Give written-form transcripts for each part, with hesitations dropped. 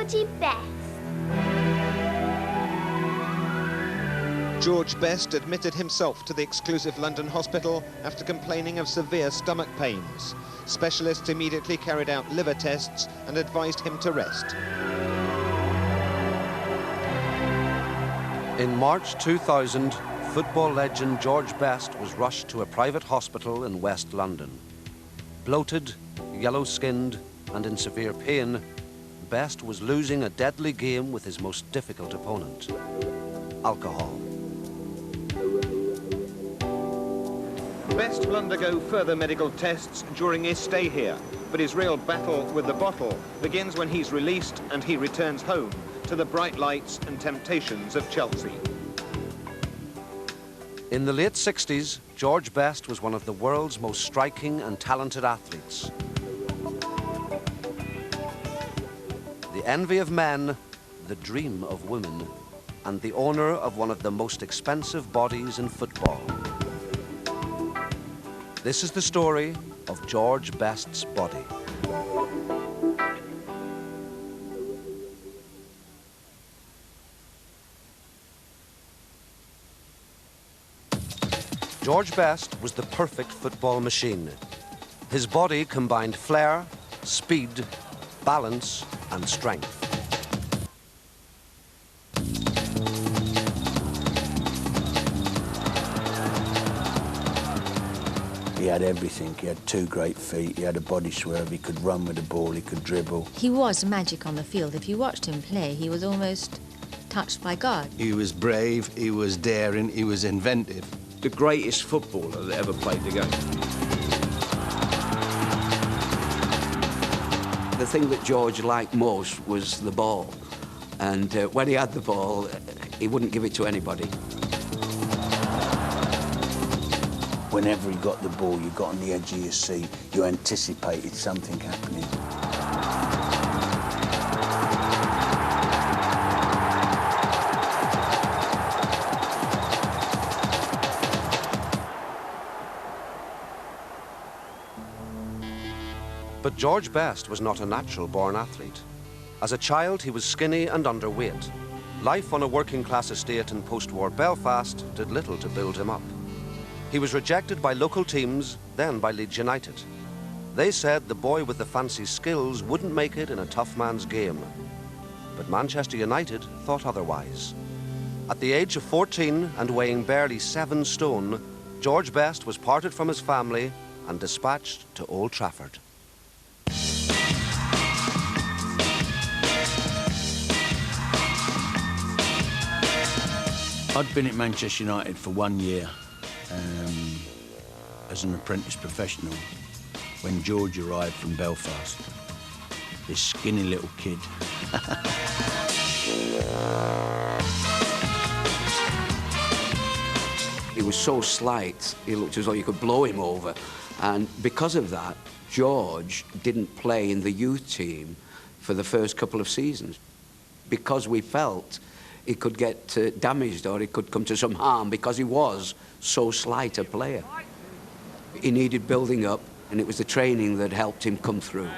Georgie Best. George Best admitted himself to the exclusive London hospital after complaining of severe stomach pains. Specialists immediately carried out liver tests and advised him to rest. In March 2000, football legend George Best was rushed to a private hospital in West London. Bloated, yellow-skinned and in severe pain, Best was losing a deadly game with his most difficult opponent, alcohol. Best will undergo further medical tests during his stay here, but his real battle with the bottle begins when he's released and he returns home to the bright lights and temptations of Chelsea. In the late 60s, George Best was one of the world's most striking and talented athletes. The envy of men, the dream of women, and the owner of one of the most expensive bodies in football. This is the story of George Best's body. George Best was the perfect football machine. His body combined flair, speed, balance, and strength. He had everything. He had two great feet, he had a body swerve, he could run with the ball, he could dribble. He was magic on the field. If you watched him play, he was almost touched by God. He was brave, he was daring, he was inventive. The greatest footballer that ever played the game. The thing that George liked most was the ball. And when he had the ball, he wouldn't give it to anybody. Whenever he got the ball, you got on the edge of your seat, you anticipated something happening. But George Best was not a natural-born athlete. As a child, he was skinny and underweight. Life on a working-class estate in post-war Belfast did little to build him up. He was rejected by local teams, then by Leeds United. They said the boy with the fancy skills wouldn't make it in a tough man's game. But Manchester United thought otherwise. At the age of 14 and weighing barely 7 stone, George Best was parted from his family and dispatched to Old Trafford. I'd been at Manchester United for 1 year as an apprentice professional when George arrived from Belfast. This skinny little kid. He was so slight, he looked as though you could blow him over. And because of that, George didn't play in the youth team for the first couple of seasons because we felt he could get damaged or he could come to some harm because he was so slight a player. He needed building up, and it was the training that helped him come through.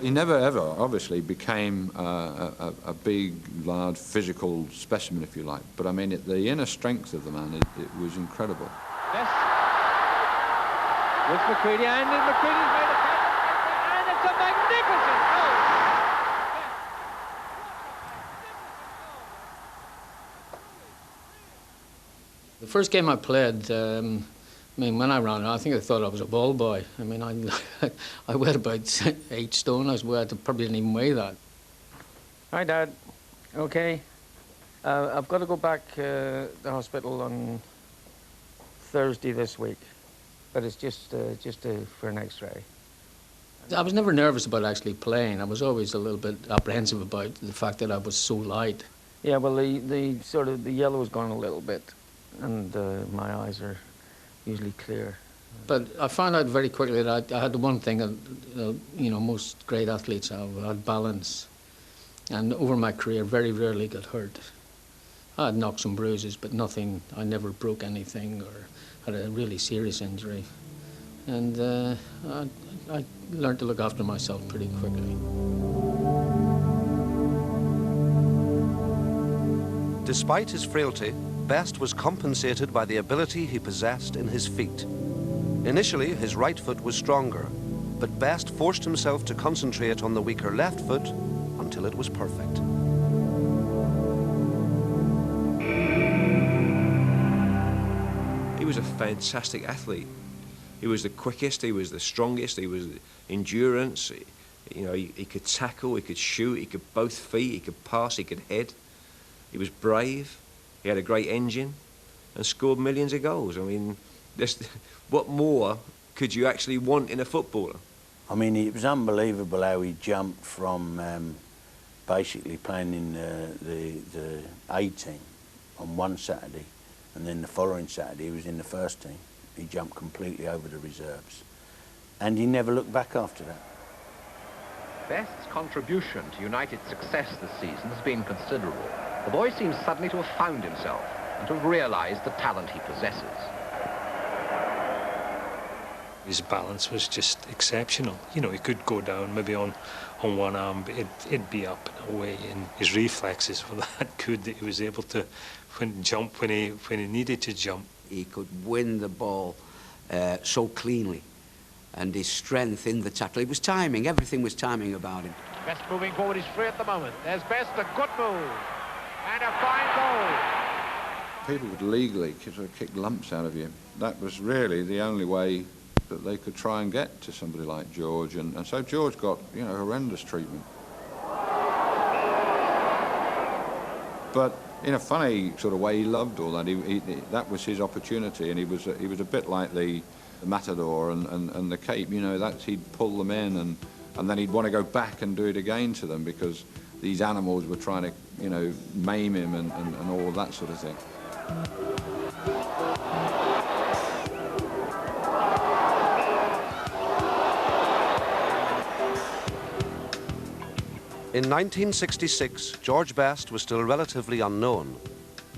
He never ever, obviously, became a big, large, physical specimen, if you like. But I mean, the inner strength of the man, it was incredible. Yes. With McCready, and McCready's made a catch, and it's a magnificent goal! The first game I played, I mean, when I ran, I think I thought I was a ball boy. I mean, I weighed about 8 stone. I probably didn't even weigh that. Hi, Dad. Okay. I've got to go back to the hospital on Thursday this week, but it's just for an X-ray. I was never nervous about actually playing. I was always a little bit apprehensive about the fact that I was so light. Yeah, well, the sort of the yellow has gone a little bit, and my eyes are usually clear. But I found out very quickly that I had the one thing that you know, most great athletes have. I had balance, and over my career, very rarely got hurt. I had knocks and bruises, but nothing. I never broke anything or had a really serious injury, and I learned to look after myself pretty quickly. Despite his frailty, Best was compensated by the ability he possessed in his feet. Initially, his right foot was stronger, but Best forced himself to concentrate on the weaker left foot until it was perfect. He was a fantastic athlete. He was the quickest, he was the strongest, he was endurance. You know, he could tackle, he could shoot, he could both feet, he could pass, he could head. He was brave, he had a great engine, and scored millions of goals. I mean, what more could you actually want in a footballer? I mean, it was unbelievable how he jumped from basically playing in the A team on one Saturday, and then the following Saturday he was in the first team. He jumped completely over the reserves, and he never looked back after that. Best's contribution to United's success this season has been considerable. The boy seems suddenly to have found himself and to have realised the talent he possesses. His balance was just exceptional. You know, he could go down maybe on one arm, but it'd be up and away, and his reflexes were that good that he was able to jump when he needed to jump. He could win the ball so cleanly, and his strength in the tackle. It was timing, everything was timing about him. Best moving forward, he's free at the moment. There's Best, a good move, and a fine goal. People would legally sort of kick lumps out of you. That was really the only way that they could try and get to somebody like George, and so George got, you know, horrendous treatment. But in a funny sort of way, he loved all that. That was his opportunity, and he was a bit like the matador and the cape. You know, he'd pull them in, and then he'd want to go back and do it again to them because these animals were trying to, you know, maim him and all of that sort of thing. In 1966, George Best was still relatively unknown,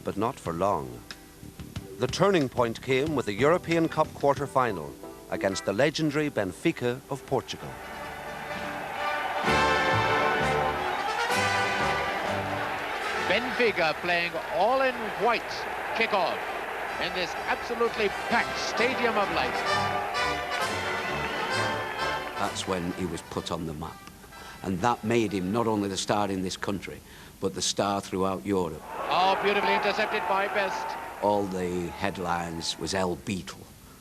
but not for long. The turning point came with the European Cup quarter-final against the legendary Benfica of Portugal. Benfica playing all in white kick-off in this absolutely packed Stadium of Light. That's when he was put on the map. And that made him not only the star in this country, but the star throughout Europe. Oh, beautifully intercepted by Best. All the headlines was El Beetle,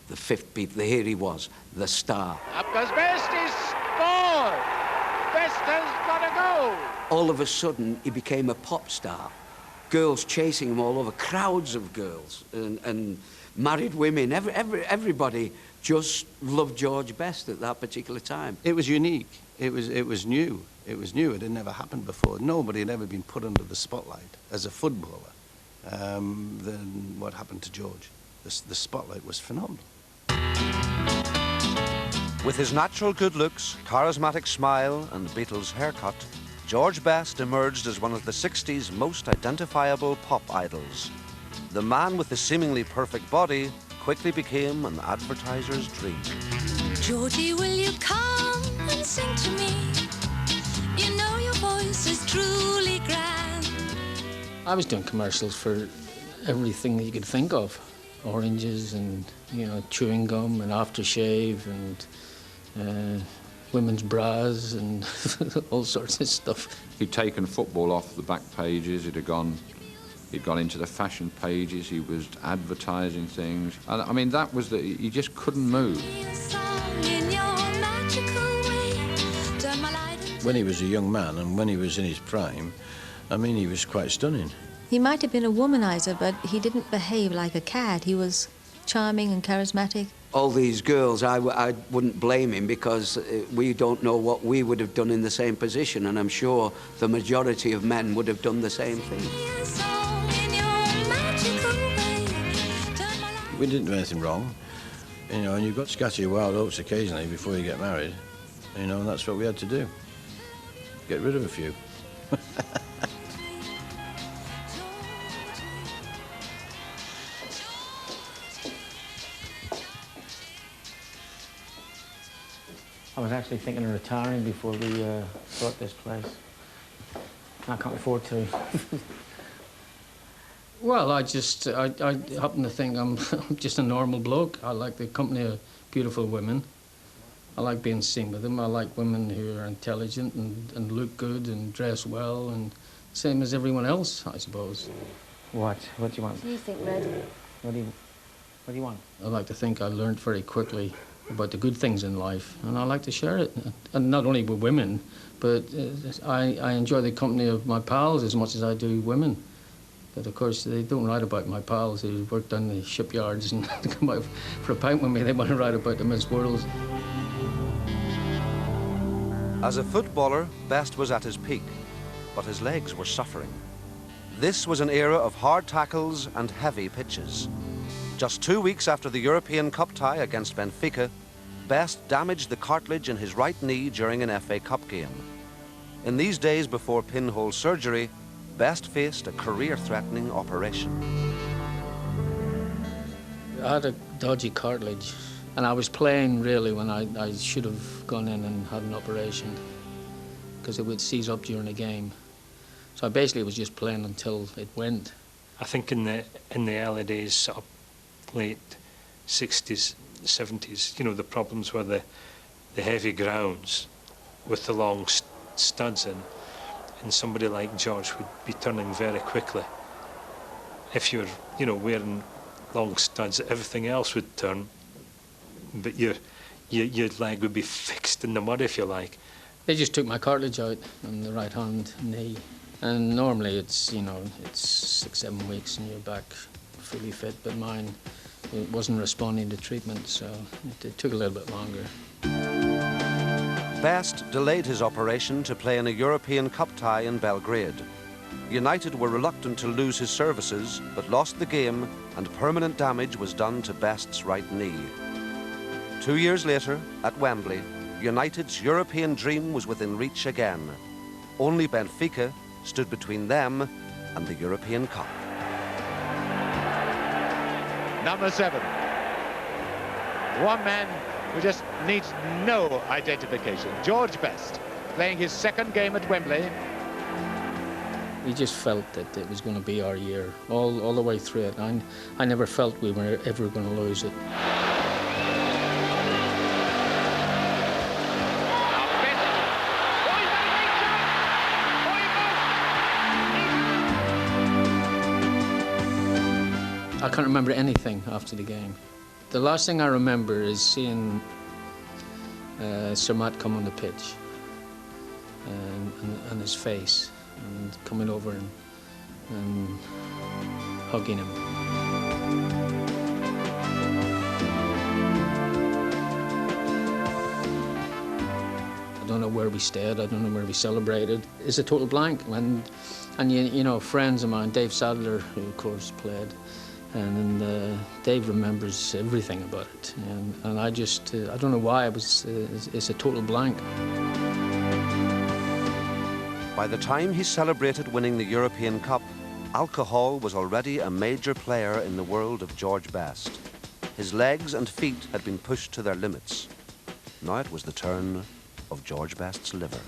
the fifth Beatle. Here he was, the star. Up goes Best, he's scored! Best has got a goal! All of a sudden, he became a pop star. Girls chasing him all over, crowds of girls, and married women. Everybody just loved George Best at that particular time. It was unique. It was new. It was new. It had never happened before. Nobody had ever been put under the spotlight as a footballer than what happened to George. The spotlight was phenomenal. With his natural good looks, charismatic smile and Beatles haircut, George Best emerged as one of the 60s most identifiable pop idols. The man with the seemingly perfect body quickly became an advertiser's dream. Georgie, will you come and sing to me? You know your voice is truly grand. I was doing commercials for everything that you could think of. Oranges and, you know, chewing gum and aftershave and women's bras and all sorts of stuff. He'd taken football off the back pages. He'd gone into the fashion pages. He was advertising things. And I mean, that was he just couldn't move. When he was a young man and when he was in his prime, I mean, he was quite stunning. He might have been a womanizer, but he didn't behave like a cad. He was charming and charismatic. All these girls, I wouldn't blame him because we don't know what we would have done in the same position, and I'm sure the majority of men would have done the same thing. We didn't do anything wrong, you know, and you've got to scatter your wild oats occasionally before you get married, you know, and that's what we had to do. Get rid of a few. I was actually thinking of retiring before we bought this place. I can't afford to. Well, I happen to think I'm just a normal bloke. I like the company of beautiful women. I like being seen with them. I like women who are intelligent and look good and dress well, and same as everyone else, I suppose. What? What do you want? What do you think, Red? What do you want? I like to think I learned very quickly about the good things in life, and I like to share it. And not only with women, but I enjoy the company of my pals as much as I do women. But of course, they don't write about my pals who work down the shipyards and come out for a pint with me. They want to write about the Miss Worlds. As a footballer, Best was at his peak, but his legs were suffering. This was an era of hard tackles and heavy pitches. Just 2 weeks after the European Cup tie against Benfica, Best damaged the cartilage in his right knee during an FA Cup game. In these days before pinhole surgery, Best faced a career-threatening operation. I had a dodgy cartilage, and I was playing really when I should have gone in and had an operation, because it would seize up during the game. So I basically was just playing until it went. I think in the early days, sort of late 60s, 70s, you know, the problems were the heavy grounds with the long studs in, and somebody like George would be turning very quickly. If you're, you know, wearing long studs, everything else would turn, but your leg would be fixed in the mud, if you like. They just took my cartilage out on the right hand knee, and normally it's, you know, it's 6-7 weeks and you're back fully fit, but mine, it wasn't responding to treatment, so it took a little bit longer. Best delayed his operation to play in a European Cup tie in Belgrade. United were reluctant to lose his services, but lost the game, and permanent damage was done to Best's right knee. 2 years later, at Wembley, United's European dream was within reach again. Only Benfica stood between them and the European Cup. Number 7. One man who just needs no identification. George Best, playing his second game at Wembley. We just felt that it was going to be our year, all the way through it. I never felt we were ever going to lose it. I can't remember anything after the game. The last thing I remember is seeing Sir Matt come on the pitch and his face, and coming over and hugging him. I don't know where we stayed, I don't know where we celebrated. It's a total blank. And you know, friends of mine, Dave Sadler, who of course played, and Dave remembers everything about it. And I just, I don't know why, it's a total blank. By the time he celebrated winning the European Cup, alcohol was already a major player in the world of George Best. His legs and feet had been pushed to their limits. Now it was the turn of George Best's liver.